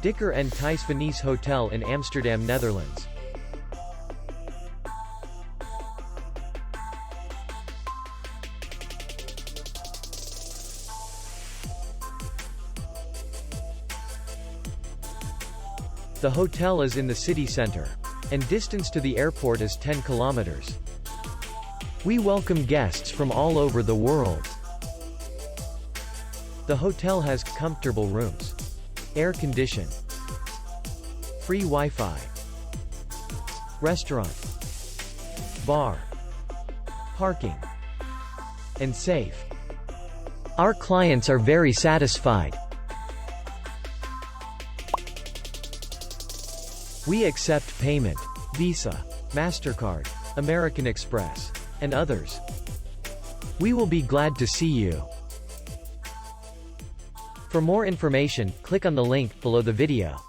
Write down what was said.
Dikker and Thijs Fenice Hotel in Amsterdam, Netherlands. The hotel is in the city center, and distance to the airport is 10 kilometers. We welcome guests from all over the world. The hotel has comfortable rooms, air condition, free Wi-Fi, restaurant, bar, parking, and safe. Our clients are very satisfied. We accept payment, Visa, MasterCard, American Express, and others. We will be glad to see you. For more information, click on the link below the video.